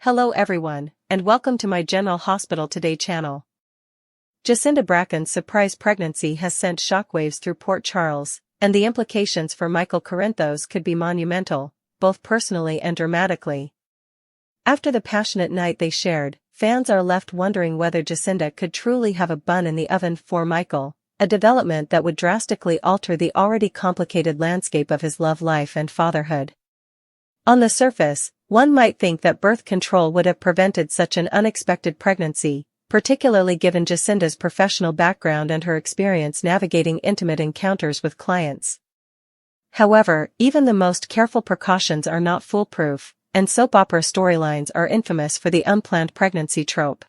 Hello everyone, and welcome to my General Hospital Today channel. Jacinda Bracken's surprise pregnancy has sent shockwaves through Port Charles, and the implications for Michael Corinthos could be monumental, both personally and dramatically. After the passionate night they shared, fans are left wondering whether Jacinda could truly have a bun in the oven for Michael, a development that would drastically alter the already complicated landscape of his love life and fatherhood. On the surface, one might think that birth control would have prevented such an unexpected pregnancy, particularly given Jacinda's professional background and her experience navigating intimate encounters with clients. However, even the most careful precautions are not foolproof, and soap opera storylines are infamous for the unplanned pregnancy trope.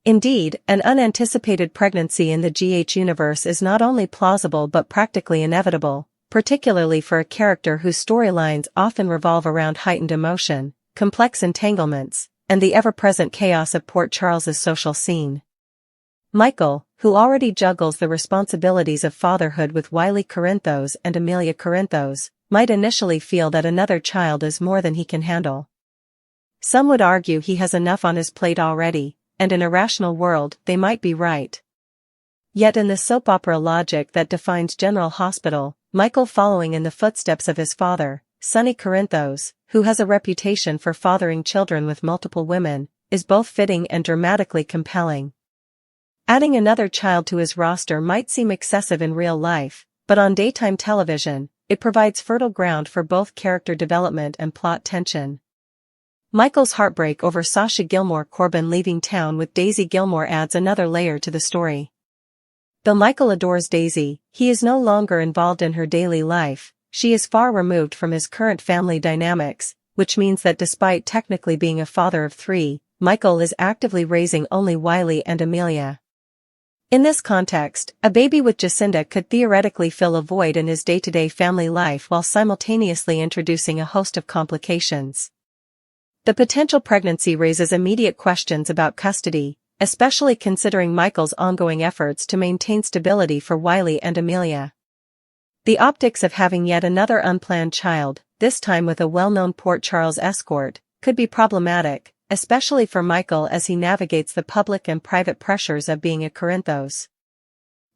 Indeed, an unanticipated pregnancy in the GH universe is not only plausible but practically inevitable, particularly for a character whose storylines often revolve around heightened emotion, complex entanglements, and the ever-present chaos of Port Charles's social scene. Michael, who already juggles the responsibilities of fatherhood with Wiley Corinthos and Amelia Corinthos, might initially feel that another child is more than he can handle. Some would argue he has enough on his plate already, and in a rational world they might be right. Yet in the soap opera logic that defines General Hospital, Michael, following in the footsteps of his father, Sonny Corinthos, who has a reputation for fathering children with multiple women, is both fitting and dramatically compelling. Adding another child to his roster might seem excessive in real life, but on daytime television, it provides fertile ground for both character development and plot tension. Michael's heartbreak over Sasha Gilmore Corbin leaving town with Daisy Gilmore adds another layer to the story. Though Michael adores Daisy, he is no longer involved in her daily life. She is far removed from his current family dynamics, which means that despite technically being a father of three, Michael is actively raising only Wiley and Amelia. In this context, a baby with Jacinda could theoretically fill a void in his day-to-day family life while simultaneously introducing a host of complications. The potential pregnancy raises immediate questions about custody, especially considering Michael's ongoing efforts to maintain stability for Wiley and Amelia. The optics of having yet another unplanned child, this time with a well-known Port Charles escort, could be problematic, especially for Michael as he navigates the public and private pressures of being a Corinthos.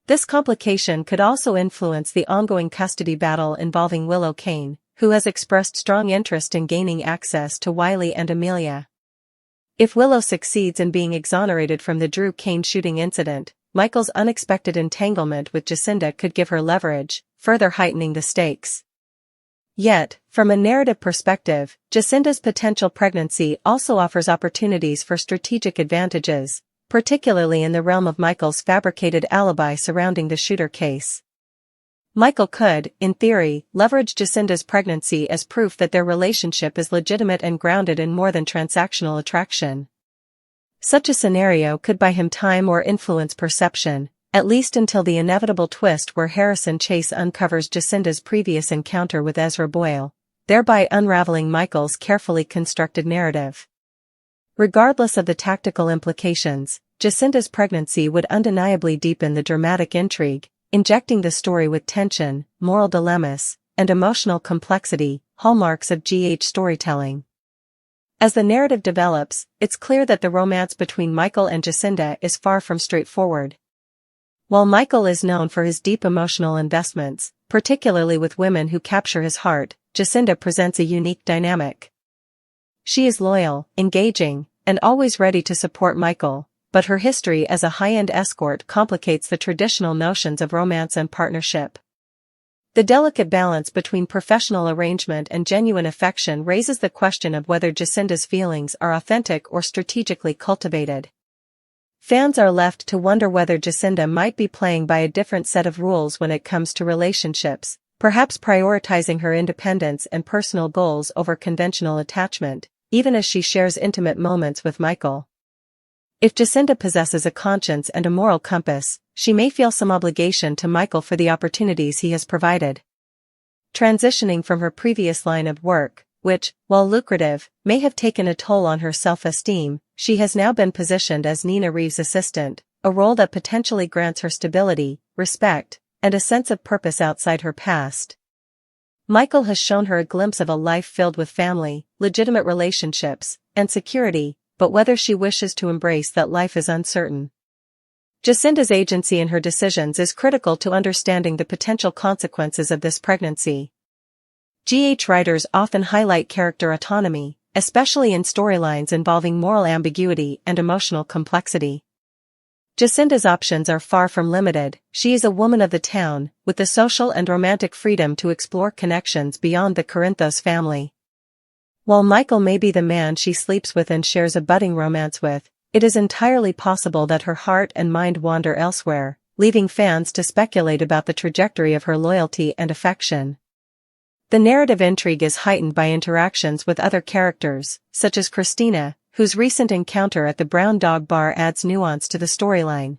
This complication could also influence the ongoing custody battle involving Willow Kane, who has expressed strong interest in gaining access to Wiley and Amelia. If Willow succeeds in being exonerated from the Drew Kane shooting incident, Michael's unexpected entanglement with Jacinda could give her leverage, further heightening the stakes. Yet, from a narrative perspective, Jacinda's potential pregnancy also offers opportunities for strategic advantages, particularly in the realm of Michael's fabricated alibi surrounding the shooter case. Michael could, in theory, leverage Jacinda's pregnancy as proof that their relationship is legitimate and grounded in more than transactional attraction. Such a scenario could buy him time or influence perception, at least until the inevitable twist where Harrison Chase uncovers Jacinda's previous encounter with Ezra Boyle, thereby unraveling Michael's carefully constructed narrative. Regardless of the tactical implications, Jacinda's pregnancy would undeniably deepen the dramatic intrigue, injecting the story with tension, moral dilemmas, and emotional complexity, hallmarks of GH storytelling. As the narrative develops, it's clear that the romance between Michael and Jacinda is far from straightforward. While Michael is known for his deep emotional investments, particularly with women who capture his heart, Jacinda presents a unique dynamic. She is loyal, engaging, and always ready to support Michael, but her history as a high-end escort complicates the traditional notions of romance and partnership. The delicate balance between professional arrangement and genuine affection raises the question of whether Jacinda's feelings are authentic or strategically cultivated. Fans are left to wonder whether Jacinda might be playing by a different set of rules when it comes to relationships, perhaps prioritizing her independence and personal goals over conventional attachment, even as she shares intimate moments with Michael. If Jacinda possesses a conscience and a moral compass, she may feel some obligation to Michael for the opportunities he has provided. Transitioning from her previous line of work, which, while lucrative, may have taken a toll on her self-esteem, she has now been positioned as Nina Reeves' assistant, a role that potentially grants her stability, respect, and a sense of purpose outside her past. Michael has shown her a glimpse of a life filled with family, legitimate relationships, and security, but whether she wishes to embrace that life is uncertain. Jacinda's agency in her decisions is critical to understanding the potential consequences of this pregnancy. Writers often highlight character autonomy, especially in storylines involving moral ambiguity and emotional complexity. Jacinda's options are far from limited. She is a woman of the town, with the social and romantic freedom to explore connections beyond the Corinthos family. While Michael may be the man she sleeps with and shares a budding romance with, it is entirely possible that her heart and mind wander elsewhere, leaving fans to speculate about the trajectory of her loyalty and affection. The narrative intrigue is heightened by interactions with other characters, such as Christina, whose recent encounter at the Brown Dog Bar adds nuance to the storyline.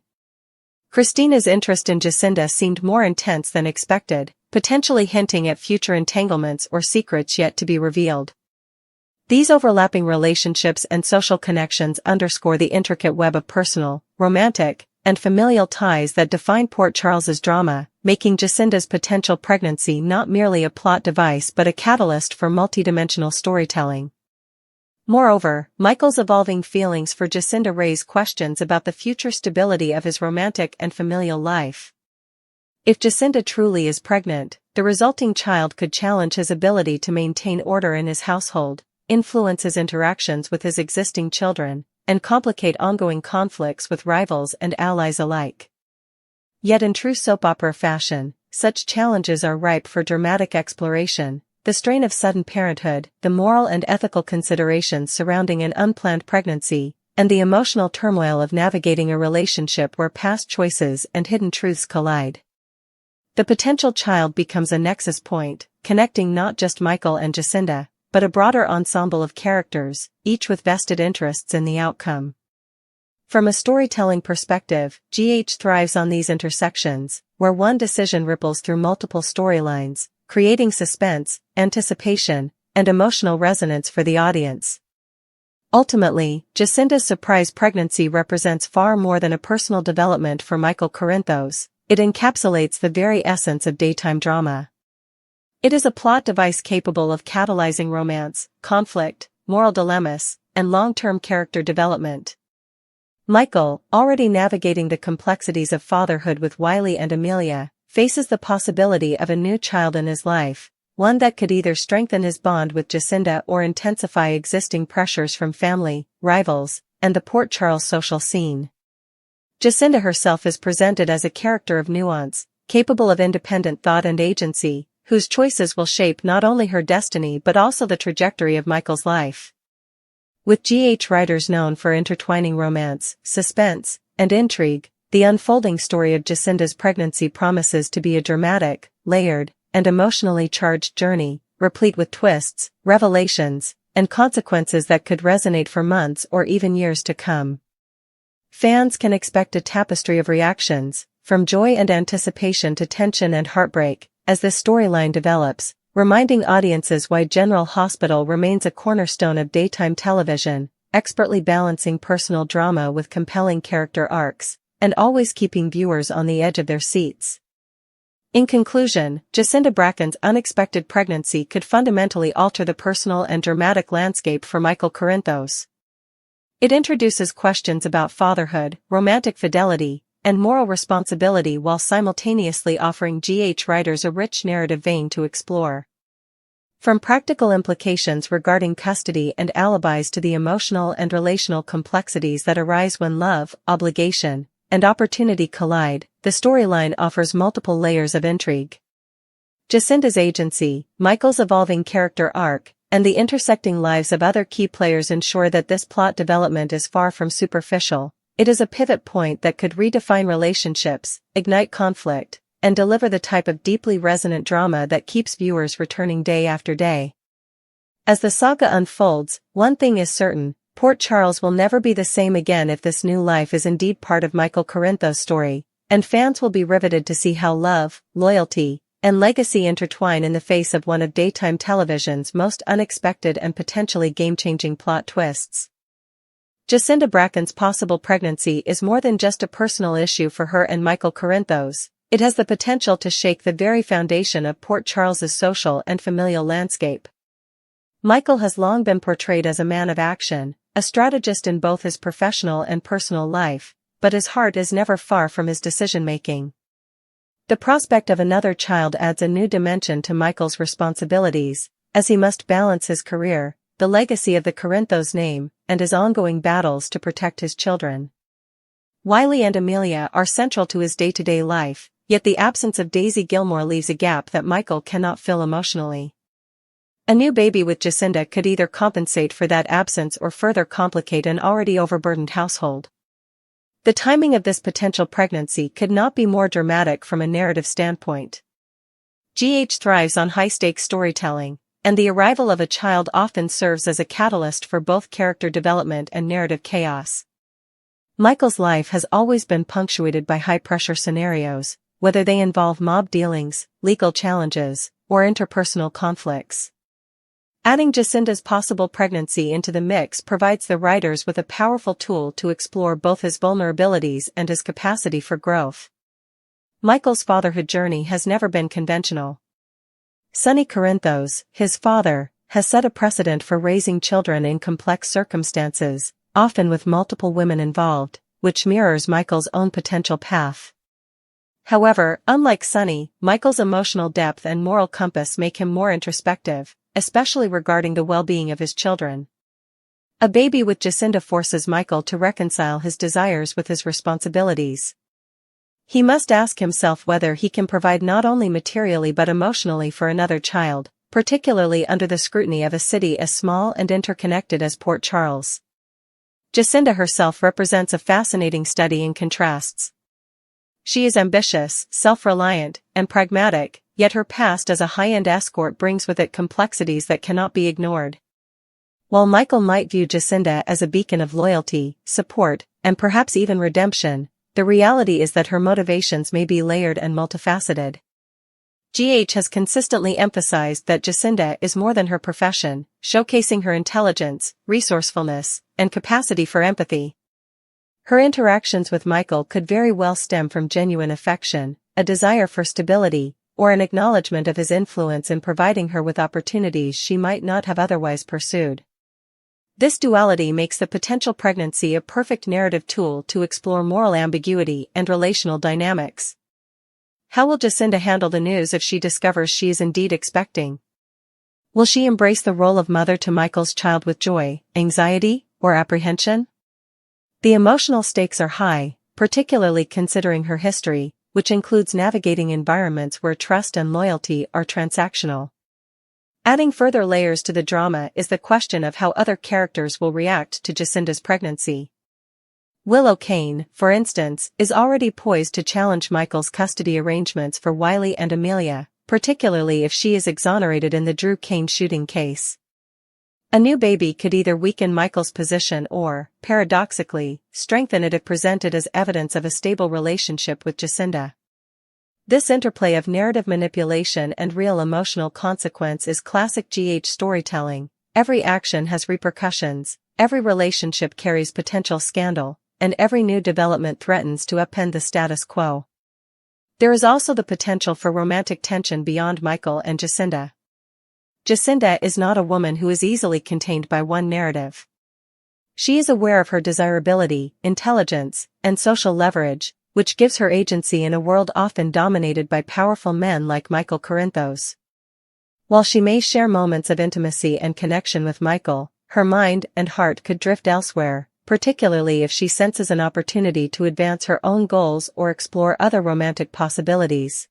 Christina's interest in Jacinda seemed more intense than expected, potentially hinting at future entanglements or secrets yet to be revealed. These overlapping relationships and social connections underscore the intricate web of personal, romantic, and familial ties that define Port Charles's drama, making Jacinda's potential pregnancy not merely a plot device but a catalyst for multidimensional storytelling. Moreover, Michael's evolving feelings for Jacinda raise questions about the future stability of his romantic and familial life. If Jacinda truly is pregnant, the resulting child could challenge his ability to maintain order in his household, influence his interactions with his existing children, and complicate ongoing conflicts with rivals and allies alike. Yet in true soap opera fashion, such challenges are ripe for dramatic exploration. The strain of sudden parenthood, the moral and ethical considerations surrounding an unplanned pregnancy, and the emotional turmoil of navigating a relationship where past choices and hidden truths collide. The potential child becomes a nexus point, connecting not just Michael and Jacinda, but a broader ensemble of characters, each with vested interests in the outcome. From a storytelling perspective, thrives on these intersections, where one decision ripples through multiple storylines, creating suspense, anticipation, and emotional resonance for the audience. Ultimately, Jacinda's surprise pregnancy represents far more than a personal development for Michael Corinthos. It encapsulates the very essence of daytime drama. It is a plot device capable of catalyzing romance, conflict, moral dilemmas, and long-term character development. Michael, already navigating the complexities of fatherhood with Wiley and Amelia, faces the possibility of a new child in his life, one that could either strengthen his bond with Jacinda or intensify existing pressures from family, rivals, and the Port Charles social scene. Jacinda herself is presented as a character of nuance, capable of independent thought and agency, whose choices will shape not only her destiny but also the trajectory of Michael's life. With writers known for intertwining romance, suspense, and intrigue, the unfolding story of Jacinda's pregnancy promises to be a dramatic, layered, and emotionally charged journey, replete with twists, revelations, and consequences that could resonate for months or even years to come. Fans can expect a tapestry of reactions, from joy and anticipation to tension and heartbreak, as this storyline develops, reminding audiences why General Hospital remains a cornerstone of daytime television, expertly balancing personal drama with compelling character arcs, and always keeping viewers on the edge of their seats. In conclusion, Jacinda Bracken's unexpected pregnancy could fundamentally alter the personal and dramatic landscape for Michael Corinthos. It introduces questions about fatherhood, romantic fidelity, and moral responsibility while simultaneously offering writers a rich narrative vein to explore. From practical implications regarding custody and alibis to the emotional and relational complexities that arise when love, obligation, and opportunity collide, the storyline offers multiple layers of intrigue. Jacinda's agency, Michael's evolving character arc, and the intersecting lives of other key players ensure that this plot development is far from superficial. It is a pivot point that could redefine relationships, ignite conflict, and deliver the type of deeply resonant drama that keeps viewers returning day after day. As the saga unfolds, one thing is certain: Port Charles will never be the same again if this new life is indeed part of Michael Corinthos' story, and fans will be riveted to see how love, loyalty, and legacy intertwine in the face of one of daytime television's most unexpected and potentially game-changing plot twists. Jacinda Bracken's possible pregnancy is more than just a personal issue for her and Michael Corinthos. It has the potential to shake the very foundation of Port Charles's social and familial landscape. Michael has long been portrayed as a man of action, a strategist in both his professional and personal life, but his heart is never far from his decision-making. The prospect of another child adds a new dimension to Michael's responsibilities, as he must balance his career, the legacy of the Corinthos name, and his ongoing battles to protect his children. Wiley and Amelia are central to his day-to-day life, yet the absence of Daisy Gilmore leaves a gap that Michael cannot fill emotionally. A new baby with Jacinda could either compensate for that absence or further complicate an already overburdened household. The timing of this potential pregnancy could not be more dramatic from a narrative standpoint. GH thrives on high-stakes storytelling, and the arrival of a child often serves as a catalyst for both character development and narrative chaos. Michael's life has always been punctuated by high-pressure scenarios, whether they involve mob dealings, legal challenges, or interpersonal conflicts. Adding Jacinda's possible pregnancy into the mix provides the writers with a powerful tool to explore both his vulnerabilities and his capacity for growth. Michael's fatherhood journey has never been conventional. Sonny Corinthos, his father, has set a precedent for raising children in complex circumstances, often with multiple women involved, which mirrors Michael's own potential path. However, unlike Sonny, Michael's emotional depth and moral compass make him more introspective, especially regarding the well-being of his children. A baby with Jacinda forces Michael to reconcile his desires with his responsibilities. He must ask himself whether he can provide not only materially but emotionally for another child, particularly under the scrutiny of a city as small and interconnected as Port Charles. Jacinda herself represents a fascinating study in contrasts. She is ambitious, self-reliant, and pragmatic, yet her past as a high-end escort brings with it complexities that cannot be ignored. While Michael might view Jacinda as a beacon of loyalty, support, and perhaps even redemption, the reality is that her motivations may be layered and multifaceted. GH has consistently emphasized that Jacinda is more than her profession, showcasing her intelligence, resourcefulness, and capacity for empathy. Her interactions with Michael could very well stem from genuine affection, a desire for stability, or an acknowledgement of his influence in providing her with opportunities she might not have otherwise pursued. This duality makes the potential pregnancy a perfect narrative tool to explore moral ambiguity and relational dynamics. How will Jacinda handle the news if she discovers she is indeed expecting? Will she embrace the role of mother to Michael's child with joy, anxiety, or apprehension? The emotional stakes are high, particularly considering her history, which includes navigating environments where trust and loyalty are transactional. Adding further layers to the drama is the question of how other characters will react to Jacinda's pregnancy. Willow Kane, for instance, is already poised to challenge Michael's custody arrangements for Wiley and Amelia, particularly if she is exonerated in the Drew Kane shooting case. A new baby could either weaken Michael's position or, paradoxically, strengthen it if presented as evidence of a stable relationship with Jacinda. This interplay of narrative manipulation and real emotional consequence is classic GH storytelling. Every action has repercussions, every relationship carries potential scandal, and every new development threatens to upend the status quo. There is also the potential for romantic tension beyond Michael and Jacinda. Jacinda is not a woman who is easily contained by one narrative. She is aware of her desirability, intelligence, and social leverage, which gives her agency in a world often dominated by powerful men like Michael Corinthos. While she may share moments of intimacy and connection with Michael, her mind and heart could drift elsewhere, particularly if she senses an opportunity to advance her own goals or explore other romantic possibilities.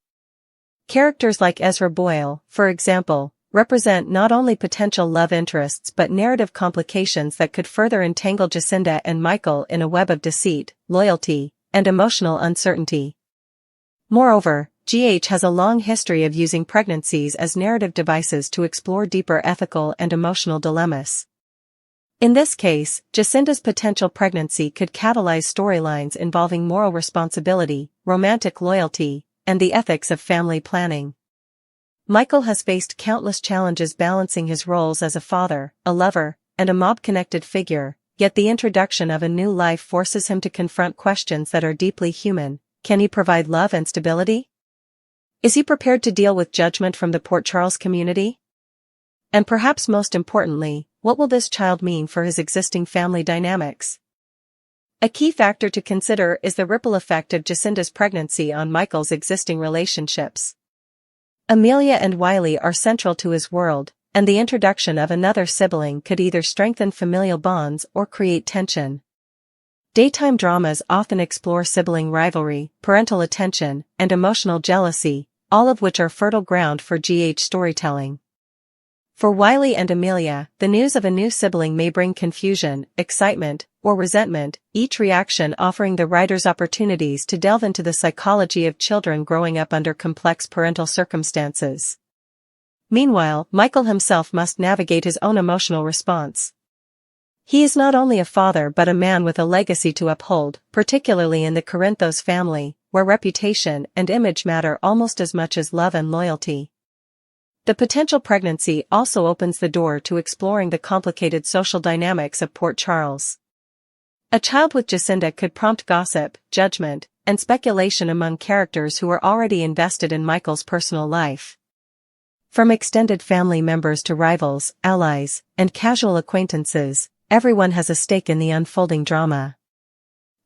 Characters like Ezra Boyle, for example, represent not only potential love interests but narrative complications that could further entangle Jacinda and Michael in a web of deceit, loyalty, and emotional uncertainty. Moreover, GH has a long history of using pregnancies as narrative devices to explore deeper ethical and emotional dilemmas. In this case, Jacinda's potential pregnancy could catalyze storylines involving moral responsibility, romantic loyalty, and the ethics of family planning. Michael has faced countless challenges balancing his roles as a father, a lover, and a mob-connected figure, yet the introduction of a new life forces him to confront questions that are deeply human. Can he provide love and stability? Is he prepared to deal with judgment from the Port Charles community? And perhaps most importantly, what will this child mean for his existing family dynamics? A key factor to consider is the ripple effect of Jacinda's pregnancy on Michael's existing relationships. Amelia and Wiley are central to his world, and the introduction of another sibling could either strengthen familial bonds or create tension. Daytime dramas often explore sibling rivalry, parental attention, and emotional jealousy, all of which are fertile ground for GH storytelling. For Wiley and Amelia, the news of a new sibling may bring confusion, excitement, or resentment, each reaction offering the writers opportunities to delve into the psychology of children growing up under complex parental circumstances. Meanwhile, Michael himself must navigate his own emotional response. He is not only a father but a man with a legacy to uphold, particularly in the Corinthos family, where reputation and image matter almost as much as love and loyalty. The potential pregnancy also opens the door to exploring the complicated social dynamics of Port Charles. A child with Jacinda could prompt gossip, judgment, and speculation among characters who are already invested in Michael's personal life. From extended family members to rivals, allies, and casual acquaintances, everyone has a stake in the unfolding drama.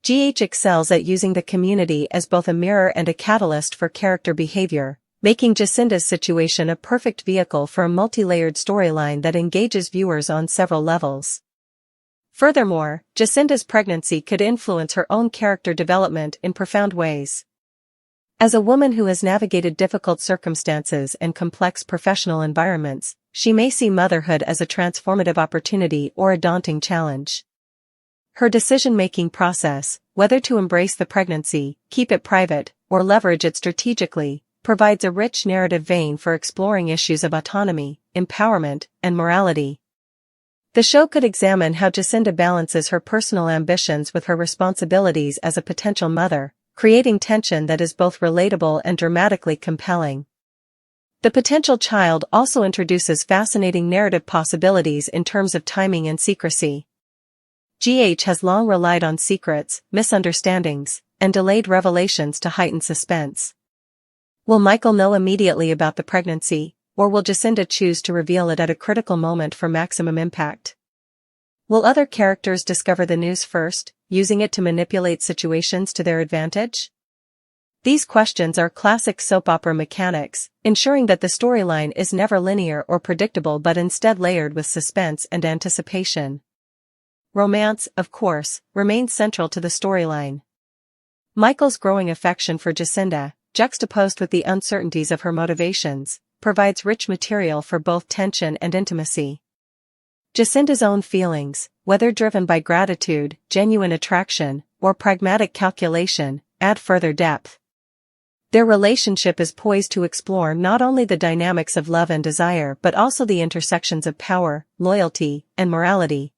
GH excels at using the community as both a mirror and a catalyst for character behavior, making Jacinda's situation a perfect vehicle for a multi-layered storyline that engages viewers on several levels. Furthermore, Jacinda's pregnancy could influence her own character development in profound ways. As a woman who has navigated difficult circumstances and complex professional environments, she may see motherhood as a transformative opportunity or a daunting challenge. Her decision-making process, whether to embrace the pregnancy, keep it private, or leverage it strategically, provides a rich narrative vein for exploring issues of autonomy, empowerment, and morality. The show could examine how Jacinda balances her personal ambitions with her responsibilities as a potential mother, creating tension that is both relatable and dramatically compelling. The potential child also introduces fascinating narrative possibilities in terms of timing and secrecy. GH has long relied on secrets, misunderstandings, and delayed revelations to heighten suspense. Will Michael know immediately about the pregnancy, or will Jacinda choose to reveal it at a critical moment for maximum impact? Will other characters discover the news first, using it to manipulate situations to their advantage? These questions are classic soap opera mechanics, ensuring that the storyline is never linear or predictable but instead layered with suspense and anticipation. Romance, of course, remains central to the storyline. Michael's growing affection for Jacinda, juxtaposed with the uncertainties of her motivations, provides rich material for both tension and intimacy. Jacinda's own feelings, whether driven by gratitude, genuine attraction, or pragmatic calculation, add further depth. Their relationship is poised to explore not only the dynamics of love and desire but also the intersections of power, loyalty, and morality.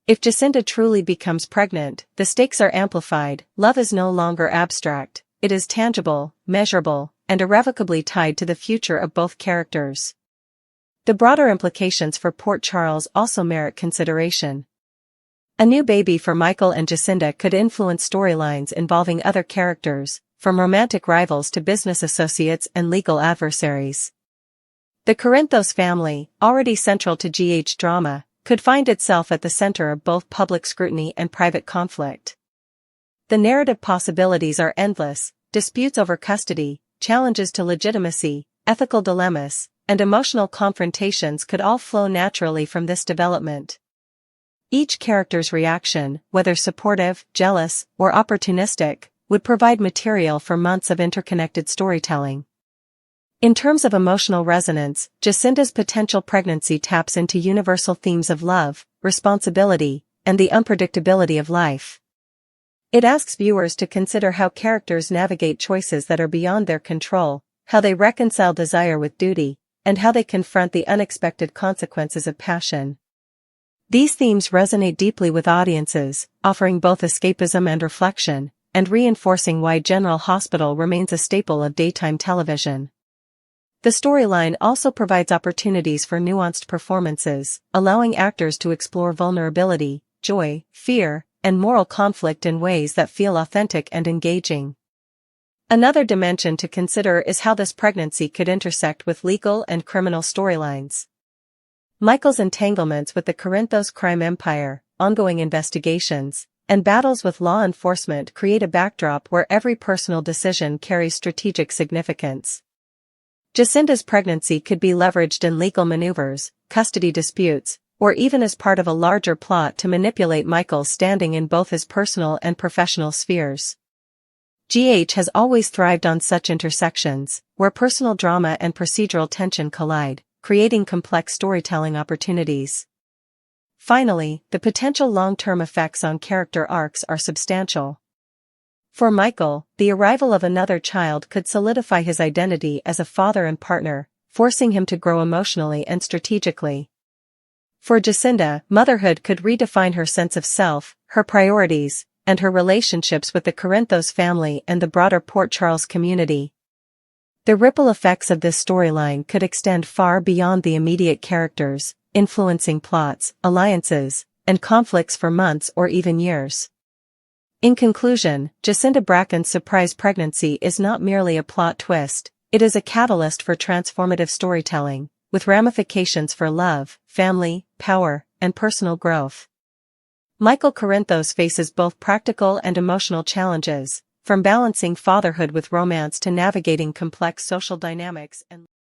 If Jacinda truly becomes pregnant, the stakes are amplified. Love is no longer abstract, it is tangible, measurable, and irrevocably tied to the future of both characters. The broader implications for Port Charles also merit consideration. A new baby for Michael and Jacinda could influence storylines involving other characters, from romantic rivals to business associates and legal adversaries. The Corinthos family, already central to GH drama, could find itself at the center of both public scrutiny and private conflict. The narrative possibilities are endless: disputes over custody, challenges to legitimacy, ethical dilemmas, and emotional confrontations could all flow naturally from this development. Each character's reaction, whether supportive, jealous, or opportunistic, would provide material for months of interconnected storytelling. In terms of emotional resonance, Jacinda's potential pregnancy taps into universal themes of love, responsibility, and the unpredictability of life. It asks viewers to consider how characters navigate choices that are beyond their control, how they reconcile desire with duty, and how they confront the unexpected consequences of passion. These themes resonate deeply with audiences, offering both escapism and reflection, and reinforcing why General Hospital remains a staple of daytime television. The storyline also provides opportunities for nuanced performances, allowing actors to explore vulnerability, joy, fear, and moral conflict in ways that feel authentic and engaging. Another dimension to consider is how this pregnancy could intersect with legal and criminal storylines. Michael's entanglements with the Corinthos crime empire, ongoing investigations, and battles with law enforcement create a backdrop where every personal decision carries strategic significance. Jacinda's pregnancy could be leveraged in legal maneuvers, custody disputes, or even as part of a larger plot to manipulate Michael's standing in both his personal and professional spheres. GH has always thrived on such intersections, where personal drama and procedural tension collide, creating complex storytelling opportunities. Finally, the potential long-term effects on character arcs are substantial. For Michael, the arrival of another child could solidify his identity as a father and partner, forcing him to grow emotionally and strategically. For Jacinda, motherhood could redefine her sense of self, her priorities, and her relationships with the Corinthos family and the broader Port Charles community. The ripple effects of this storyline could extend far beyond the immediate characters, influencing plots, alliances, and conflicts for months or even years. In conclusion, Jacinda Bracken's surprise pregnancy is not merely a plot twist, it is a catalyst for transformative storytelling, with ramifications for love, family, power, and personal growth. Michael Corinthos faces both practical and emotional challenges, from balancing fatherhood with romance to navigating complex social dynamics and